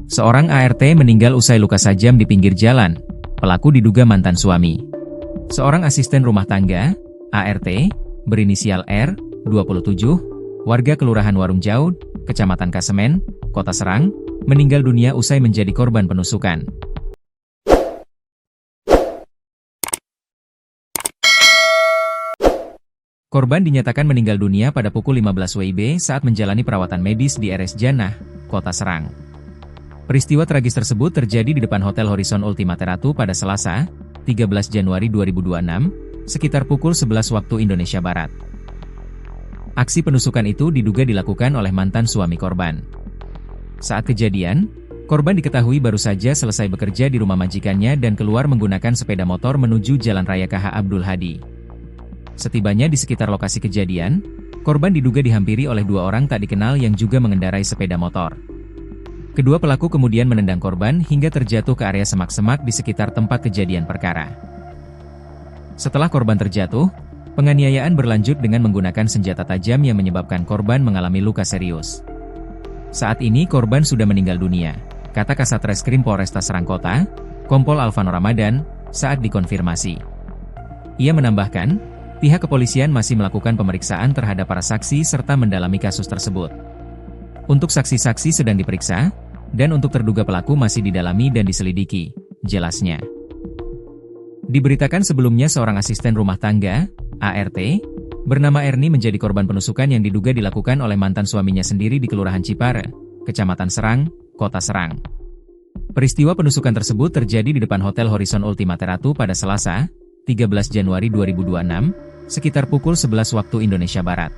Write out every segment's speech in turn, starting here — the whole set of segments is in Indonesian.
Seorang ART meninggal usai luka tajam di pinggir jalan. Pelaku diduga mantan suami. Seorang asisten rumah tangga, ART, berinisial R, 27, warga Kelurahan Warung Jaud, Kecamatan Kasemen, Kota Serang, meninggal dunia usai menjadi korban penusukan. Korban dinyatakan meninggal dunia pada pukul 15 WIB saat menjalani perawatan medis di RS Janah, Kota Serang. Peristiwa tragis tersebut terjadi di depan Hotel Horizon Ultimate Ratu pada Selasa, 13 Januari 2026, sekitar pukul 11 waktu Indonesia Barat. Aksi penusukan itu diduga dilakukan oleh mantan suami korban. Saat kejadian, korban diketahui baru saja selesai bekerja di rumah majikannya dan keluar menggunakan sepeda motor menuju Jalan Raya KH Abdul Hadi. Setibanya di sekitar lokasi kejadian, korban diduga dihampiri oleh dua orang tak dikenal yang juga mengendarai sepeda motor. Kedua pelaku kemudian menendang korban hingga terjatuh ke area semak-semak di sekitar tempat kejadian perkara. Setelah korban terjatuh, penganiayaan berlanjut dengan menggunakan senjata tajam yang menyebabkan korban mengalami luka serius. Saat ini korban sudah meninggal dunia, kata Kasat Reskrim Polresta Serang Kota, Kompol Alvano Ramadan, saat dikonfirmasi. Ia menambahkan, pihak kepolisian masih melakukan pemeriksaan terhadap para saksi serta mendalami kasus tersebut. Untuk saksi-saksi sedang diperiksa, dan untuk terduga pelaku masih didalami dan diselidiki, jelasnya. Diberitakan sebelumnya seorang asisten rumah tangga, ART, bernama Erni menjadi korban penusukan yang diduga dilakukan oleh mantan suaminya sendiri di Kelurahan Cipare, Kecamatan Serang, Kota Serang. Peristiwa penusukan tersebut terjadi di depan Hotel Horizon Ultimate Ratu pada Selasa, 13 Januari 2026, sekitar pukul 11 waktu Indonesia Barat.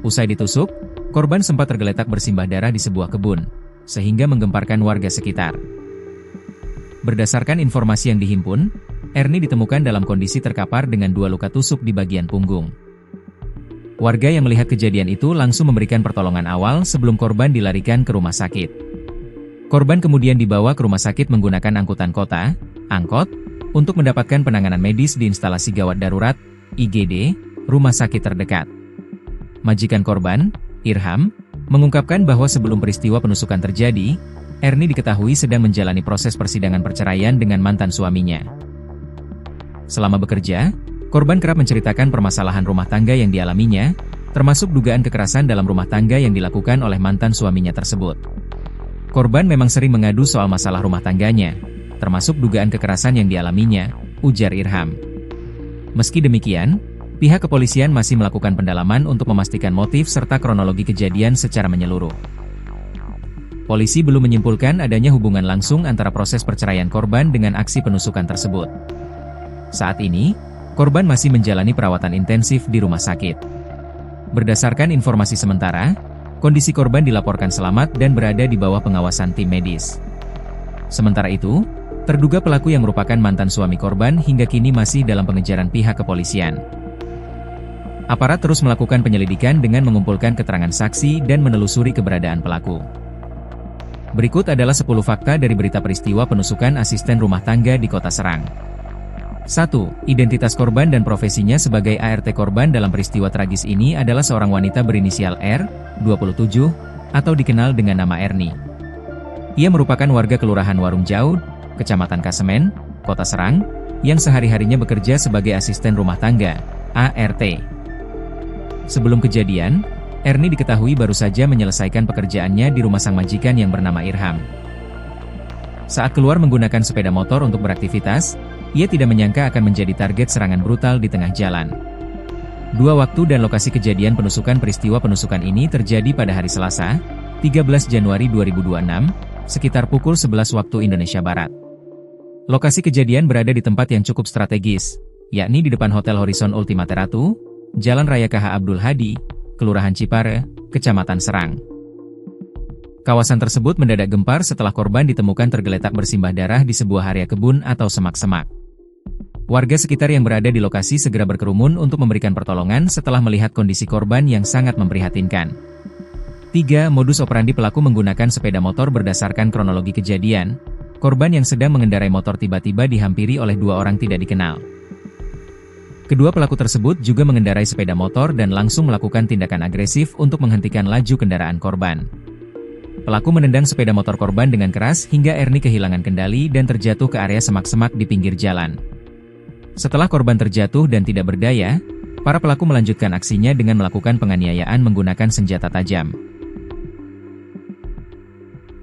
Usai ditusuk, korban sempat tergeletak bersimbah darah di sebuah kebun, sehingga menggemparkan warga sekitar. Berdasarkan informasi yang dihimpun, Erni ditemukan dalam kondisi terkapar dengan 2 luka tusuk di bagian punggung. Warga yang melihat kejadian itu langsung memberikan pertolongan awal sebelum korban dilarikan ke rumah sakit. Korban kemudian dibawa ke rumah sakit menggunakan angkutan kota, angkot, untuk mendapatkan penanganan medis di instalasi gawat darurat, IGD, rumah sakit terdekat. Majikan korban, Irham, mengungkapkan bahwa sebelum peristiwa penusukan terjadi, Erni diketahui sedang menjalani proses persidangan perceraian dengan mantan suaminya. Selama bekerja, korban kerap menceritakan permasalahan rumah tangga yang dialaminya, termasuk dugaan kekerasan dalam rumah tangga yang dilakukan oleh mantan suaminya tersebut. Korban memang sering mengadu soal masalah rumah tangganya, termasuk dugaan kekerasan yang dialaminya, ujar Irham. Meski demikian, pihak kepolisian masih melakukan pendalaman untuk memastikan motif serta kronologi kejadian secara menyeluruh. Polisi belum menyimpulkan adanya hubungan langsung antara proses perceraian korban dengan aksi penusukan tersebut. Saat ini, korban masih menjalani perawatan intensif di rumah sakit. Berdasarkan informasi sementara, kondisi korban dilaporkan selamat dan berada di bawah pengawasan tim medis. Sementara itu, terduga pelaku yang merupakan mantan suami korban hingga kini masih dalam pengejaran pihak kepolisian. Aparat terus melakukan penyelidikan dengan mengumpulkan keterangan saksi dan menelusuri keberadaan pelaku. Berikut adalah 10 fakta dari berita peristiwa penusukan asisten rumah tangga di Kota Serang. 1. Identitas korban dan profesinya sebagai ART korban dalam peristiwa tragis ini adalah seorang wanita berinisial R, 27, atau dikenal dengan nama Erni. Ia merupakan warga Kelurahan Warung Jaud, Kecamatan Kasemen, Kota Serang, yang sehari-harinya bekerja sebagai asisten rumah tangga, ART. Sebelum kejadian, Erni diketahui baru saja menyelesaikan pekerjaannya di rumah sang majikan yang bernama Irham. Saat keluar menggunakan sepeda motor untuk beraktivitas, ia tidak menyangka akan menjadi target serangan brutal di tengah jalan. 2 waktu dan lokasi kejadian penusukan peristiwa penusukan ini terjadi pada hari Selasa, 13 Januari 2026, sekitar pukul 11 waktu Indonesia Barat. Lokasi kejadian berada di tempat yang cukup strategis, yakni di depan Hotel Horizon Ultimate Ratu, Jalan Raya KH Abdul Hadi, Kelurahan Cipare, Kecamatan Serang. Kawasan tersebut mendadak gempar setelah korban ditemukan tergeletak bersimbah darah di sebuah area kebun atau semak-semak. Warga sekitar yang berada di lokasi segera berkerumun untuk memberikan pertolongan setelah melihat kondisi korban yang sangat memprihatinkan. 3. Modus operandi pelaku menggunakan sepeda motor. Berdasarkan kronologi kejadian, korban yang sedang mengendarai motor tiba-tiba dihampiri oleh 2 orang tidak dikenal. Kedua pelaku tersebut juga mengendarai sepeda motor dan langsung melakukan tindakan agresif untuk menghentikan laju kendaraan korban. Pelaku menendang sepeda motor korban dengan keras hingga Erni kehilangan kendali dan terjatuh ke area semak-semak di pinggir jalan. Setelah korban terjatuh dan tidak berdaya, para pelaku melanjutkan aksinya dengan melakukan penganiayaan menggunakan senjata tajam.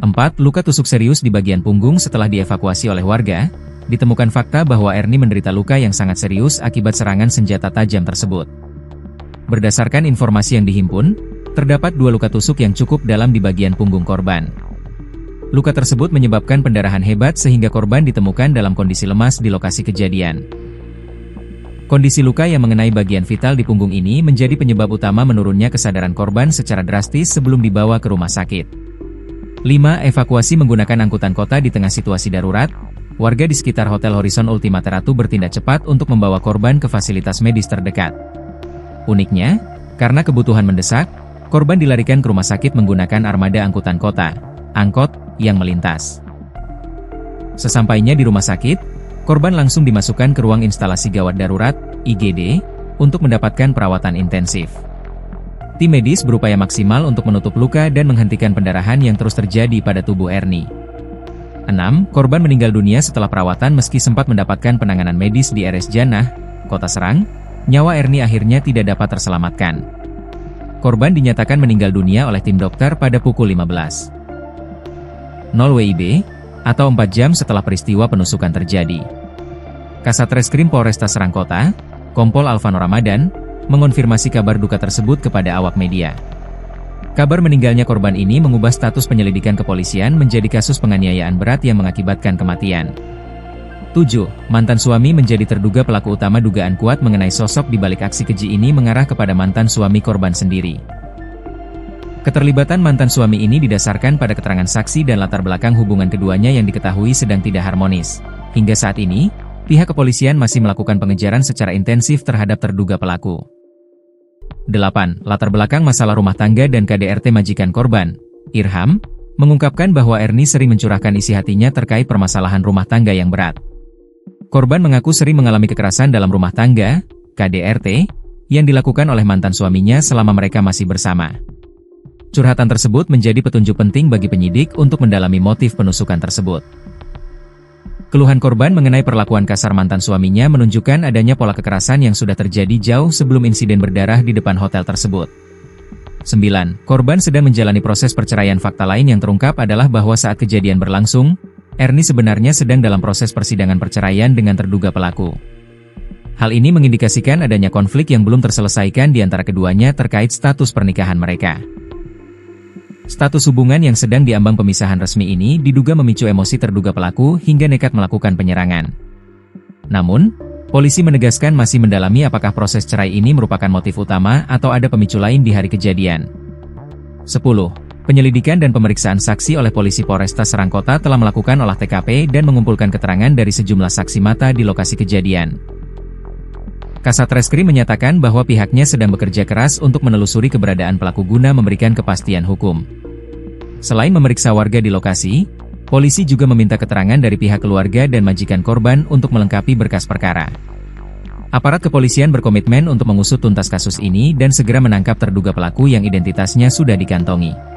4. Luka tusuk serius di bagian punggung. Setelah dievakuasi oleh warga, ditemukan fakta bahwa Erni menderita luka yang sangat serius akibat serangan senjata tajam tersebut. Berdasarkan informasi yang dihimpun, terdapat 2 luka tusuk yang cukup dalam di bagian punggung korban. Luka tersebut menyebabkan pendarahan hebat sehingga korban ditemukan dalam kondisi lemas di lokasi kejadian. Kondisi luka yang mengenai bagian vital di punggung ini menjadi penyebab utama menurunnya kesadaran korban secara drastis sebelum dibawa ke rumah sakit. 5. Evakuasi menggunakan angkutan kota di tengah situasi darurat. Warga di sekitar Hotel Horizon Ultimateratu bertindak cepat untuk membawa korban ke fasilitas medis terdekat. Uniknya, karena kebutuhan mendesak, korban dilarikan ke rumah sakit menggunakan armada angkutan kota, angkot, yang melintas. Sesampainya di rumah sakit, korban langsung dimasukkan ke ruang instalasi gawat darurat, IGD, untuk mendapatkan perawatan intensif. Tim medis berupaya maksimal untuk menutup luka dan menghentikan pendarahan yang terus terjadi pada tubuh Erni. 6. Korban meninggal dunia setelah perawatan meski sempat mendapatkan penanganan medis di RS Janah, Kota Serang, nyawa Erni akhirnya tidak dapat terselamatkan. Korban dinyatakan meninggal dunia oleh tim dokter pada pukul 15.00 WIB, atau 4 jam setelah peristiwa penusukan terjadi. Kasat Reskrim Polresta Serang Kota, Kompol Alvano Ramadan, mengonfirmasi kabar duka tersebut kepada awak media. Kabar meninggalnya korban ini mengubah status penyelidikan kepolisian menjadi kasus penganiayaan berat yang mengakibatkan kematian. 7. Mantan suami menjadi terduga pelaku utama. Dugaan kuat mengenai sosok di balik aksi keji ini mengarah kepada mantan suami korban sendiri. Keterlibatan mantan suami ini didasarkan pada keterangan saksi dan latar belakang hubungan keduanya yang diketahui sedang tidak harmonis. Hingga saat ini, pihak kepolisian masih melakukan pengejaran secara intensif terhadap terduga pelaku. 8. Latar belakang masalah rumah tangga dan KDRT majikan korban, Irham, mengungkapkan bahwa Erni sering mencurahkan isi hatinya terkait permasalahan rumah tangga yang berat. Korban mengaku sering mengalami kekerasan dalam rumah tangga, KDRT, yang dilakukan oleh mantan suaminya selama mereka masih bersama. Curhatan tersebut menjadi petunjuk penting bagi penyidik untuk mendalami motif penusukan tersebut. Keluhan korban mengenai perlakuan kasar mantan suaminya menunjukkan adanya pola kekerasan yang sudah terjadi jauh sebelum insiden berdarah di depan hotel tersebut. 9. Korban sedang menjalani proses perceraian. Fakta lain yang terungkap adalah bahwa saat kejadian berlangsung, Erni sebenarnya sedang dalam proses persidangan perceraian dengan terduga pelaku. Hal ini mengindikasikan adanya konflik yang belum terselesaikan di antara keduanya terkait status pernikahan mereka. Status hubungan yang sedang diambang pemisahan resmi ini diduga memicu emosi terduga pelaku hingga nekat melakukan penyerangan. Namun, polisi menegaskan masih mendalami apakah proses cerai ini merupakan motif utama atau ada pemicu lain di hari kejadian. 10. Penyelidikan dan pemeriksaan saksi oleh polisi Polresta Serang Kota telah melakukan olah TKP dan mengumpulkan keterangan dari sejumlah saksi mata di lokasi kejadian. Kasat Reskrim menyatakan bahwa pihaknya sedang bekerja keras untuk menelusuri keberadaan pelaku guna memberikan kepastian hukum. Selain memeriksa warga di lokasi, polisi juga meminta keterangan dari pihak keluarga dan majikan korban untuk melengkapi berkas perkara. Aparat kepolisian berkomitmen untuk mengusut tuntas kasus ini dan segera menangkap terduga pelaku yang identitasnya sudah dikantongi.